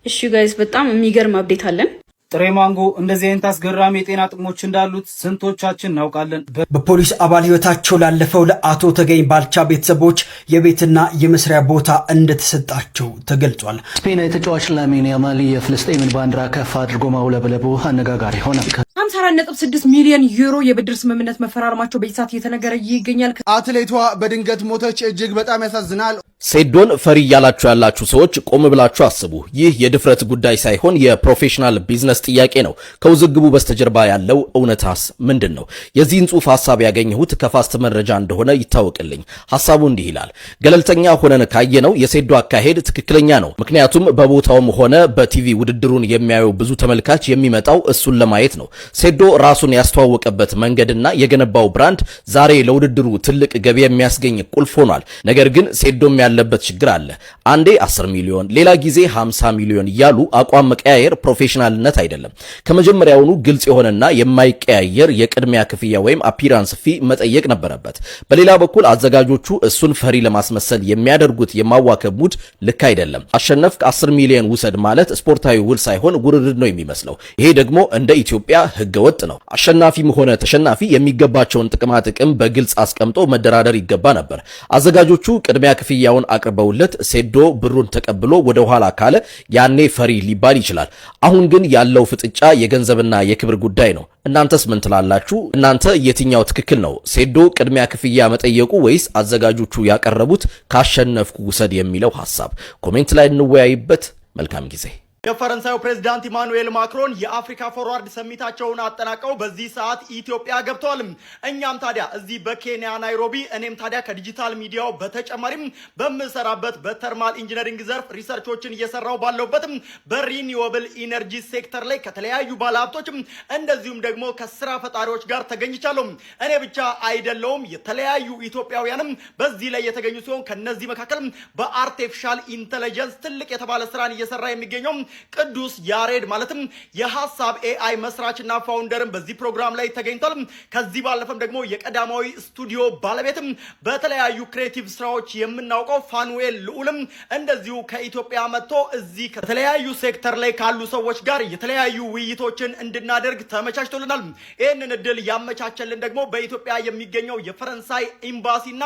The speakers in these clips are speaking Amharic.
እሺ ጋይስ በጣም የሚገርም አፕዴት አለን። ጥሬ ማንጎ እንደዚህ አይነት አስገራሚ የጤና ጥቅሞች እንዳሉት ስንቶቻችን እናውቃለን? በፖሊስ አባል ህይወታቸው ላለፈው ለአቶ ተገኝ ባልቻ ቤተሰቦች የቤትና የመስሪያ ቦታ እንደተሰጣቸው ተገልጿል። ስፔናዊ ተጫዋች ላሚን ያማል የፍልስጤምን ባንዲራ ከፍ አድርጎ ማውለብለቡ አነጋጋሪ ሆነ። 54.6 ሚሊዮን ዩሮ የብድር ስምምነት መፈራረማቸው በይሳት እየተነገረ ይገኛል። አትሌቷ በድንገት ሞተች። እጅግ በጣም ያሳዝናል። ሴዶን ፈሪ ያላችሁ ያላችሁ ሰዎች ቆም ብላችሁ አስቡ። ይህ የድፍረት ጉዳይ ሳይሆን የፕሮፌሽናል ቢዝነስ ጥያቄ ነው። ከውዝግቡ በስተጀርባ ያለው እውነታስ ምንድነው? የዚህን ጽሑፍ ሐሳብ ያገኘሁት ከፋስት መረጃ እንደሆነ ይታወቅልኝ። ሐሳቡ እንዲህ ይላል። ገለልተኛ ሆነን ካየነው የሴዶ አካሄድ ትክክለኛ ነው። ምክንያቱም በቦታውም ሆነ በቲቪ ውድድሩን የሚያየው ብዙ ተመልካች የሚመጣው እሱን ለማየት ነው። ሴዶ ራሱን ያስተዋወቀበት መንገድና የገነባው ብራንድ ዛሬ ለውድድሩ ትልቅ ገቢ የሚያስገኝ ቁልፍ ሆኗል። ነገር ግን ሴዶም ያለበት ችግር አለ። አንዴ 10 ሚሊዮን ሌላ ጊዜ 50 ሚሊዮን እያሉ አቋም መቀያየር ፕሮፌሽናልነት አይደለም። ከመጀመሪያውኑ ግልጽ የሆነና የማይቀያየር የቅድሚያ ክፍያ ወይም አፒራንስ ፊ መጠየቅ ነበረበት። በሌላ በኩል አዘጋጆቹ እሱን ፈሪ ለማስመሰል የሚያደርጉት የማዋከብ ሙድ ልክ አይደለም። አሸነፍክ 10 ሚሊዮን ውሰድ ማለት ስፖርታዊ ውል ሳይሆን ውርርድ ነው የሚመስለው። ይሄ ደግሞ እንደ ኢትዮጵያ ህገወጥ ነው። አሸናፊም ሆነ ተሸናፊ የሚገባቸውን ጥቅማ ጥቅም በግልጽ አስቀምጦ መደራደር ይገባ ነበር። አዘጋጆቹ ቅድሚያ ክፍያውን አቅርበውለት ሴዶ ብሩን ተቀብሎ ወደ ኋላ ካለ ያኔ ፈሪ ሊባል ይችላል። አሁን ግን ያለው ፍጥጫ የገንዘብና የክብር ጉዳይ ነው። እናንተስ ምን ትላላችሁ? እናንተ የትኛው ትክክል ነው? ሴዶ ቅድሚያ ክፍያ መጠየቁ ወይስ አዘጋጆቹ ያቀረቡት ካሸነፍኩ ውሰድ የሚለው ሐሳብ? ኮሜንት ላይ እንወያይበት። መልካም ጊዜ። የፈረንሳዩ ፕሬዝዳንት ኢማኑኤል ማክሮን የአፍሪካ ፎርዋርድ ሰሚታቸውን አጠናቀው በዚህ ሰዓት ኢትዮጵያ ገብተዋል። እኛም ታዲያ እዚህ በኬንያ ናይሮቢ፣ እኔም ታዲያ ከዲጂታል ሚዲያው በተጨማሪም በምሰራበት በተርማል ኢንጂነሪንግ ዘርፍ ሪሰርቾችን እየሰራው ባለውበት በሪኒዌብል ኢነርጂ ሴክተር ላይ ከተለያዩ ባለሀብቶች እንደዚሁም ደግሞ ከስራ ፈጣሪዎች ጋር ተገኝቻለሁ። እኔ ብቻ አይደለውም፣ የተለያዩ ኢትዮጵያውያንም በዚህ ላይ የተገኙ ሲሆን ከነዚህ መካከል በአርቲፊሻል ኢንተለጀንስ ትልቅ የተባለ ስራን እየሰራ የሚገኘው ቅዱስ ያሬድ ማለትም የሐሳብ ኤአይ መስራችና ፋውንደርም በዚህ ፕሮግራም ላይ ተገኝቷል። ከዚህ ባለፈም ደግሞ የቀዳማዊ ስቱዲዮ ባለቤትም በተለያዩ ክሬቲቭ ስራዎች የምናውቀው ፋኑኤል ልዑልም እንደዚሁ ከኢትዮጵያ መጥቶ እዚህ ከተለያዩ ሴክተር ላይ ካሉ ሰዎች ጋር የተለያዩ ውይይቶችን እንድናደርግ ተመቻችቶልናል። ይህንን እድል ያመቻቸልን ደግሞ በኢትዮጵያ የሚገኘው የፈረንሳይ ኤምባሲና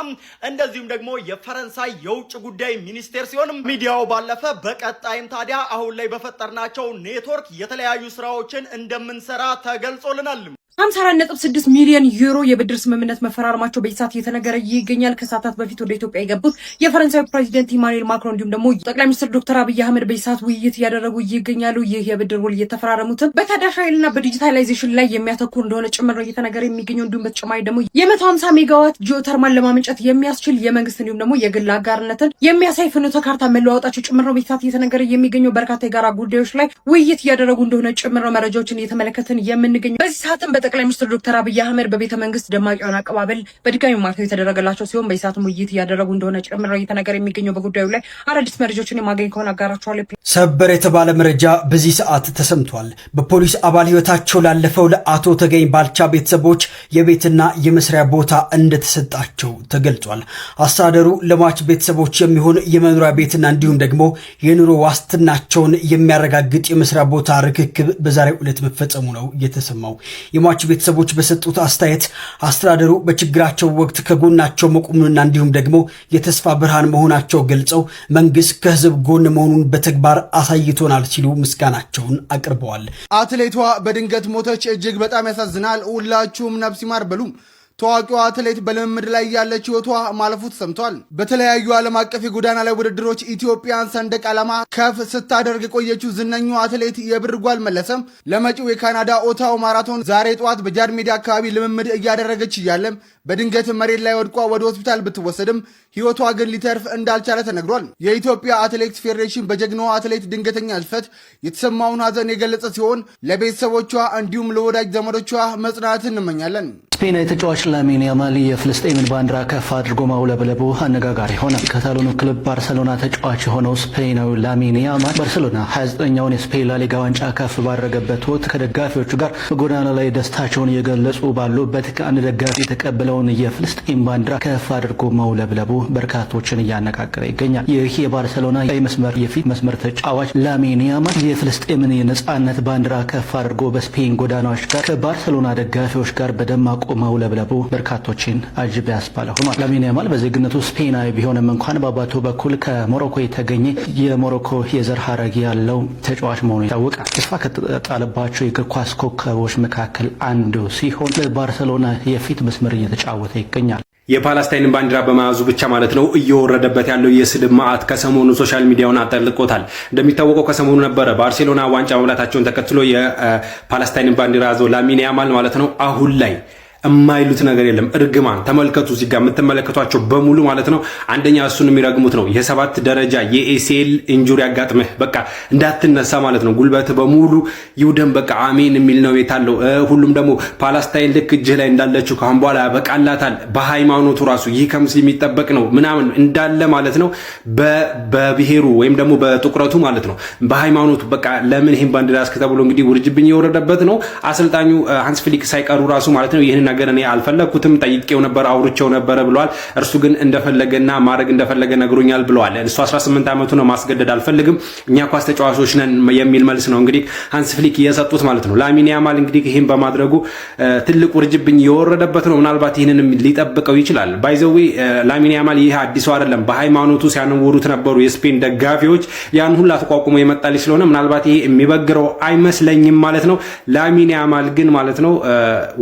እንደዚሁም ደግሞ የፈረንሳይ የውጭ ጉዳይ ሚኒስቴር ሲሆን ሚዲያው ባለፈ በቀጣይም ታዲያ አሁን ላይ በፈጠርናቸው ኔትወርክ የተለያዩ ስራዎችን እንደምንሰራ ተገልጾልናል። 54.6 ሚሊዮን ዩሮ የብድር ስምምነት መፈራረማቸው በይሳት እየተነገረ ይገኛል። ከሰዓታት በፊት ወደ ኢትዮጵያ የገቡት የፈረንሳዩ ፕሬዚደንት ኢማኑኤል ማክሮን እንዲሁም ደግሞ ጠቅላይ ሚኒስትር ዶክተር አብይ አህመድ በይሳት ውይይት እያደረጉ ይገኛሉ። ይህ የብድር ውል እየተፈራረሙትን በታዳሽ ኃይልና በዲጂታላይዜሽን ላይ የሚያተኩር እንደሆነ ጭምር ነው እየተነገረ የሚገኘው። እንዲሁም በተጨማሪ ደግሞ የ150 ሜጋዋት ጂኦተርማል ለማመንጨት የሚያስችል የመንግስት እንዲሁም ደግሞ የግል አጋርነትን የሚያሳይ ፍኖተ ካርታ መለዋወጣቸው ጭምር ነው በይሳት እየተነገረ የሚገኘው። በርካታ የጋራ ጉዳዮች ላይ ውይይት እያደረጉ እንደሆነ ጭምር ነው መረጃዎችን እየተመለከትን የምንገኘው። በዚህ ሰዓትም ጠቅላይ ሚኒስትር ዶክተር አብይ አህመድ በቤተ መንግስት ደማቅ የሆነ አቀባበል በድጋሚ ማርተው የተደረገላቸው ሲሆን በይሳትም ውይይት እያደረጉ እንደሆነ ጭምር እየተነገረ የሚገኘው። በጉዳዩ ላይ አዳዲስ መረጃዎችን የማገኝ ከሆነ አጋራችኋለሁ። ሰበር የተባለ መረጃ በዚህ ሰዓት ተሰምቷል። በፖሊስ አባል ህይወታቸው ላለፈው ለአቶ ተገኝ ባልቻ ቤተሰቦች የቤትና የመስሪያ ቦታ እንደተሰጣቸው ተገልጿል። አስተዳደሩ ለሟች ቤተሰቦች የሚሆን የመኖሪያ ቤትና እንዲሁም ደግሞ የኑሮ ዋስትናቸውን የሚያረጋግጥ የመስሪያ ቦታ ርክክብ በዛሬው ዕለት መፈጸሙ ነው የተሰማው። የሟች ቤተሰቦች በሰጡት አስተያየት አስተዳደሩ በችግራቸው ወቅት ከጎናቸው መቆሙንና እንዲሁም ደግሞ የተስፋ ብርሃን መሆናቸው ገልጸው መንግስት ከህዝብ ጎን መሆኑን በተግባር አሳይቶናል ሲሉ ምስጋናቸውን አቅርበዋል። አትሌቷ በድንገት ሞተች። እጅግ በጣም ያሳዝናል። ሁላችሁም ነፍስ ይማር በሉ። ታዋቂዋ አትሌት በልምምድ ላይ ያለች ህይወቷ ማለፉ ተሰምቷል። በተለያዩ ዓለም አቀፍ የጎዳና ላይ ውድድሮች ኢትዮጵያን ሰንደቅ ዓላማ ከፍ ስታደርግ የቆየችው ዝነኛዋ አትሌት የብር ጓል መለሰም ለመጪው የካናዳ ኦታው ማራቶን ዛሬ ጠዋት በጃድ ሜዳ አካባቢ ልምምድ እያደረገች እያለም በድንገት መሬት ላይ ወድቋ ወደ ሆስፒታል ብትወሰድም ህይወቷ ግን ሊተርፍ እንዳልቻለ ተነግሯል። የኢትዮጵያ አትሌቲክስ ፌዴሬሽን በጀግናዋ አትሌት ድንገተኛ ህልፈት የተሰማውን ሀዘን የገለጸ ሲሆን ለቤተሰቦቿ እንዲሁም ለወዳጅ ዘመዶቿ መጽናናትን እንመኛለን። ስፔናዊ ተጫዋች ላሚን ያማል የፍልስጤምን ባንዲራ ከፍ አድርጎ ማውለብለቡ አነጋጋሪ ሆነ። የካታሎኑ ክለብ ባርሰሎና ተጫዋች የሆነው ስፔናዊ ላሚን ያማል ባርሰሎና 29ኛውን የስፔን ላሊጋ ዋንጫ ከፍ ባደረገበት ወቅት ከደጋፊዎቹ ጋር በጎዳና ላይ ደስታቸውን እየገለጹ ባሉበት ከአንድ ደጋፊ የተቀበለውን የፍልስጤን ባንዲራ ከፍ አድርጎ ማውለብለቡ በርካቶችን እያነጋገረ ይገኛል። ይህ የባርሰሎና የፊት መስመር ተጫዋች ላሚን ያማል የፍልስጤምን የነጻነት ባንዲራ ከፍ አድርጎ በስፔን ጎዳናዎች ጋር ከባርሰሎና ደጋፊዎች ጋር በደማቁ ማውለብለቡ በርካቶችን አጅብ ያስባለ ሆኗል። ላሚን ያማል በዜግነቱ ስፔናዊ ቢሆንም እንኳን በአባቱ በኩል ከሞሮኮ የተገኘ የሞሮኮ የዘር ሐረግ ያለው ተጫዋች መሆኑ ይታወቃል። ተስፋ ከተጣለባቸው የእግር ኳስ ኮከቦች መካከል አንዱ ሲሆን ለባርሰሎና የፊት መስመር እየተጫወተ ይገኛል። የፓለስታይንን ባንዲራ በመያዙ ብቻ ማለት ነው እየወረደበት ያለው የስድብ ማዕት ከሰሞኑ ሶሻል ሚዲያውን አጠልቆታል። እንደሚታወቀው ከሰሞኑ ነበረ ባርሴሎና ዋንጫ መብላታቸውን ተከትሎ የፓለስታይንን ባንዲራ ያዘው ላሚን ያማል ማለት ነው። አሁን ላይ የማይሉት ነገር የለም። እርግማን ተመልከቱ። እዚህ ጋር የምትመለከቷቸው በሙሉ ማለት ነው አንደኛ እሱን የሚረግሙት ነው። የ7 ደረጃ የኤሲኤል ኢንጁሪ ያጋጥምህ በቃ እንዳትነሳ ማለት ነው። ጉልበት በሙሉ ይውደም በቃ አሜን የሚል ነው የታለው። ሁሉም ደግሞ ፓለስታይን ልክ እጅህ ላይ እንዳለችው ካሁን በኋላ በቃላታል። በሃይማኖቱ ራሱ ይህ ከምስል የሚጠበቅ ነው ምናምን እንዳለ ማለት ነው። በብሔሩ ወይም ደግሞ በጥቁረቱ ማለት ነው በሃይማኖቱ በቃ ለምን ይሄን ባንዲራ እስከተብሎ እንግዲህ ውርጅብኝ የወረደበት ነው። አሰልጣኙ ሃንስ ፍሊክ ሳይቀሩ ራሱ ማለት ነው ይሄን ነገር እኔ አልፈለኩትም ጠይቄው ነበር አውርቼው ነበር ብለዋል። እርሱ ግን እንደፈለገና ማድረግ እንደፈለገ ነግሮኛል ብለዋል። እሱ 18 ዓመቱ ነው፣ ማስገደድ አልፈልግም፣ እኛ ኳስ ተጫዋቾች ነን የሚል መልስ ነው እንግዲህ ሃንስ ፍሊክ እየሰጡት ማለት ነው። ላሚን ያማል እንግዲህ ይሄን በማድረጉ ትልቅ ውርጅብኝ የወረደበት ነው። ምናልባት ይሄንንም ሊጠብቀው ይችላል። ባይዘዌ ላሚን ያማል ይሄ አዲሱ አይደለም። በሃይማኖቱ ሲያነውሩት ነበሩ የስፔን ደጋፊዎች። ያን ሁላ ተቋቁሞ የመጣልኝ ስለሆነ ምናልባት ይሄ የሚበግረው አይመስለኝም ማለት ነው። ላሚን ያማል ግን ማለት ነው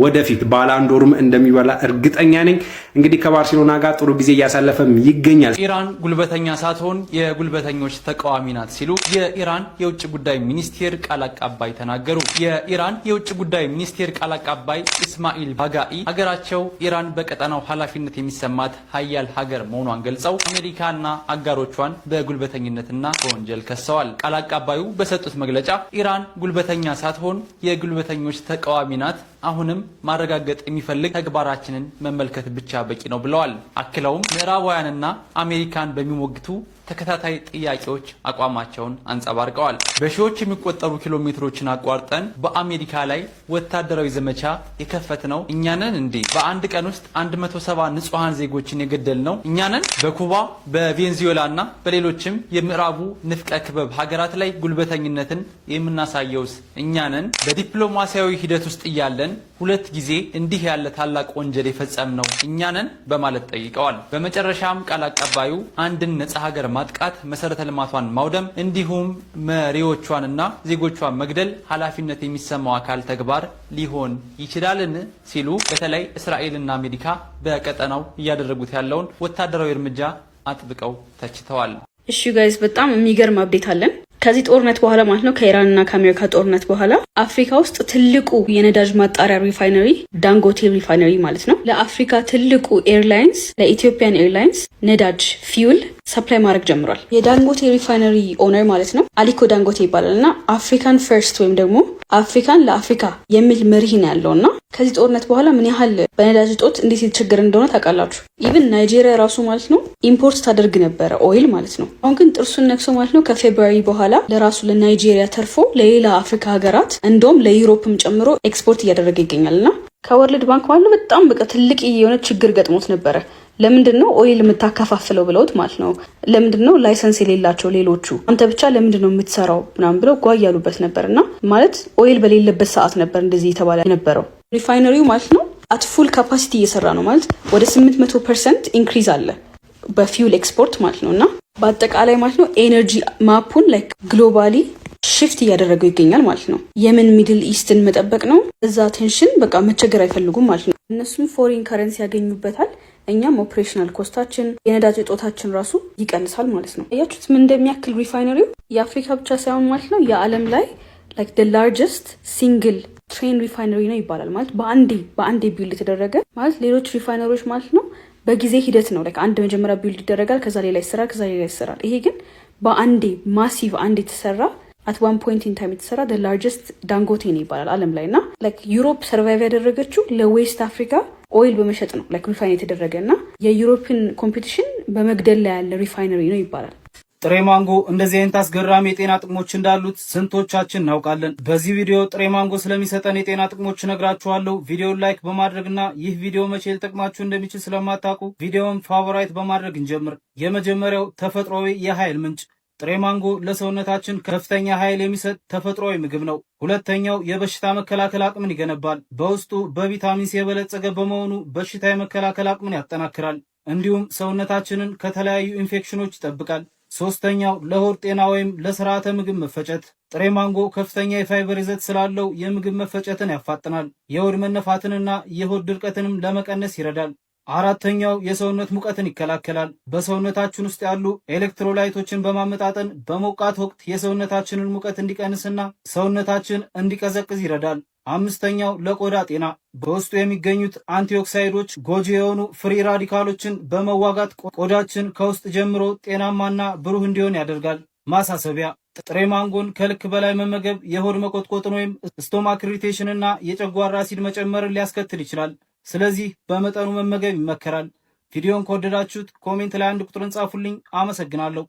ወደፊት ባላንዶርም እንደሚበላ እርግጠኛ ነኝ። እንግዲህ ከባርሴሎና ጋር ጥሩ ጊዜ እያሳለፈም ይገኛል። ኢራን ጉልበተኛ ሳትሆን የጉልበተኞች ተቃዋሚ ናት ሲሉ የኢራን የውጭ ጉዳይ ሚኒስቴር ቃል አቀባይ ተናገሩ። የኢራን የውጭ ጉዳይ ሚኒስቴር ቃል አቀባይ ኢስማኤል ባጋኢ ሀገራቸው ኢራን በቀጠናው ኃላፊነት የሚሰማት ሀያል ሀገር መሆኗን ገልጸው አሜሪካና አጋሮቿን በጉልበተኝነትና በወንጀል ከሰዋል። ቃል አቀባዩ በሰጡት መግለጫ ኢራን ጉልበተኛ ሳትሆን የጉልበተኞች ተቃዋሚ ናት፣ አሁንም ማረጋገጥ የሚፈልግ ተግባራችንን መመልከት ብቻ በቂ ነው ብለዋል። አክለውም ምዕራባውያንና አሜሪካን በሚሞግቱ ተከታታይ ጥያቄዎች አቋማቸውን አንጸባርቀዋል። በሺዎች የሚቆጠሩ ኪሎ ሜትሮችን አቋርጠን በአሜሪካ ላይ ወታደራዊ ዘመቻ የከፈትነው እኛንን እንዴ? በአንድ ቀን ውስጥ 170 ንጹሃን ዜጎችን የገደልነው እኛንን? በኩባ በቬንዙዌላና በሌሎችም የምዕራቡ ንፍቀ ክበብ ሀገራት ላይ ጉልበተኝነትን የምናሳየውስ እኛንን? በዲፕሎማሲያዊ ሂደት ውስጥ እያለን 2 ጊዜ እንዲህ ያለ ታላቅ ወንጀል የፈጸምነው እኛንን? በማለት ጠይቀዋል። በመጨረሻም ቃል አቀባዩ አንድን ነጻ ሀገር ማጥቃት፣ መሰረተ ልማቷን ማውደም እንዲሁም መሪዎቿንና ዜጎቿን መግደል ኃላፊነት የሚሰማው አካል ተግባር ሊሆን ይችላልን ሲሉ በተለይ እስራኤልና አሜሪካ በቀጠናው እያደረጉት ያለውን ወታደራዊ እርምጃ አጥብቀው ተችተዋል። እሺ ጋይስ በጣም የሚገርም አፕዴት አለን። ከዚህ ጦርነት በኋላ ማለት ነው ከኢራንና ከአሜሪካ ጦርነት በኋላ አፍሪካ ውስጥ ትልቁ የነዳጅ ማጣሪያ ሪፋይነሪ ዳንጎቴ ሪፋይነሪ ማለት ነው ለአፍሪካ ትልቁ ኤርላይንስ ለኢትዮጵያን ኤርላይንስ ነዳጅ ፊውል ሰፕላይ ማድረግ ጀምሯል። የዳንጎቴ ሪፋይነሪ ኦነር ማለት ነው አሊኮ ዳንጎቴ ይባላል እና አፍሪካን ፈርስት ወይም ደግሞ አፍሪካን ለአፍሪካ የሚል መርህ ነው ያለው እና ከዚህ ጦርነት በኋላ ምን ያህል በነዳጅ እጦት እንዴት የተቸገረ እንደሆነ ታውቃላችሁ። ኢቭን ናይጄሪያ ራሱ ማለት ነው ኢምፖርት ታደርግ ነበረ ኦይል ማለት ነው። አሁን ግን ጥርሱን ነክሶ ማለት ነው ከፌብሩዋሪ በኋላ ለራሱ ለናይጄሪያ ተርፎ ለሌላ አፍሪካ ሀገራት እንደውም ለዩሮፕም ጨምሮ ኤክስፖርት እያደረገ ይገኛልና ከወርልድ ባንክ ማለት በጣም በቃ ትልቅ የሆነ ችግር ገጥሞት ነበረ። ለምንድን ነው ኦይል የምታከፋፍለው ብለውት ማለት ነው። ለምንድን ነው ላይሰንስ የሌላቸው ሌሎቹ አንተ ብቻ ለምንድን ነው የምትሰራው ምናምን ብለው ጓ ያሉበት ነበርና ማለት ኦይል በሌለበት ሰዓት ነበር እንደዚህ የተባለ የነበረው። ሪፋይነሪው ማለት ነው አት ፉል ካፓሲቲ እየሰራ ነው ማለት ወደ 800% ኢንክሪዝ አለ በፊውል ኤክስፖርት ማለት ነውና በአጠቃላይ ማለት ነው ኤነርጂ ማፑን ላይክ ግሎባሊ ሽፍት እያደረገው ይገኛል ማለት ነው። የምን ሚድል ኢስትን መጠበቅ ነው። እዛ ቴንሽን በቃ መቸገር አይፈልጉም ማለት ነው። እነሱም ፎሪን ከረንሲ ያገኙበታል። እኛም ኦፕሬሽናል ኮስታችን የነዳጅ እጦታችን ራሱ ይቀንሳል ማለት ነው። እያችሁት ምን እንደሚያክል ሪፋይነሪው የአፍሪካ ብቻ ሳይሆን ማለት ነው የዓለም ላይ ላይክ the largest single train refinery ነው ይባላል ማለት በአንዴ ቢልድ የተደረገ ማለት ሌሎች ሪፋይነሪዎች ማለት ነው በጊዜ ሂደት ነው ላይክ አንድ መጀመሪያ ቢልድ ይደረጋል ከዛ ሌላ ይሰራል ከዛ ሌላ ይሰራል። ይሄ ግን በአንዴ ማሲቭ አንዴ የተሰራ አት ዋን ፖይንት ኢን ታይም የተሰራ the largest ዳንጎቴ ነው ይባላል ዓለም ላይ እና ላይክ ዩሮፕ ሰርቫይቭ ያደረገችው ለዌስት አፍሪካ ኦይል በመሸጥ ነው ላይክ ሪፋይን የተደረገ እና የዩሮፒያን ኮምፒቲሽን በመግደል ላይ ያለ ሪፋይነሪ ነው ይባላል። ጥሬ ማንጎ እንደዚህ አይነት አስገራሚ የጤና ጥቅሞች እንዳሉት ስንቶቻችን እናውቃለን? በዚህ ቪዲዮ ጥሬ ማንጎ ስለሚሰጠን የጤና ጥቅሞች እነግራችኋለሁ። ቪዲዮውን ላይክ በማድረግና ይህ ቪዲዮ መቼ ሊጠቅማችሁ እንደሚችል ስለማታውቁ ቪዲዮውን ፋቮራይት በማድረግ እንጀምር። የመጀመሪያው ተፈጥሯዊ የኃይል ምንጭ ጥሬ ማንጎ ለሰውነታችን ከፍተኛ ኃይል የሚሰጥ ተፈጥሯዊ ምግብ ነው። ሁለተኛው የበሽታ መከላከል አቅምን ይገነባል። በውስጡ በቪታሚን ሲ የበለጸገ በመሆኑ በሽታ የመከላከል አቅምን ያጠናክራል። እንዲሁም ሰውነታችንን ከተለያዩ ኢንፌክሽኖች ይጠብቃል። ሶስተኛው ለሆድ ጤና ወይም ለስርዓተ ምግብ መፈጨት ጥሬ ማንጎ ከፍተኛ የፋይበር ይዘት ስላለው የምግብ መፈጨትን ያፋጥናል። የሆድ መነፋትንና የሆድ ድርቀትንም ለመቀነስ ይረዳል። አራተኛው የሰውነት ሙቀትን ይከላከላል። በሰውነታችን ውስጥ ያሉ ኤሌክትሮላይቶችን በማመጣጠን በሞቃት ወቅት የሰውነታችንን ሙቀት እንዲቀንስና ሰውነታችን እንዲቀዘቅዝ ይረዳል። አምስተኛው ለቆዳ ጤና በውስጡ የሚገኙት አንቲኦክሳይዶች ጎጂ የሆኑ ፍሪ ራዲካሎችን በመዋጋት ቆዳችን ከውስጥ ጀምሮ ጤናማና ብሩህ እንዲሆን ያደርጋል። ማሳሰቢያ፣ ጥሬ ማንጎን ከልክ በላይ መመገብ የሆድ መቆጥቆጥን ወይም ስቶማክ ኢሪቴሽንና የጨጓራ አሲድ መጨመርን ሊያስከትል ይችላል። ስለዚህ በመጠኑ መመገብ ይመከራል። ቪዲዮን ከወደዳችሁት ኮሜንት ላይ 1 ቁጥርን ጻፉልኝ። አመሰግናለሁ።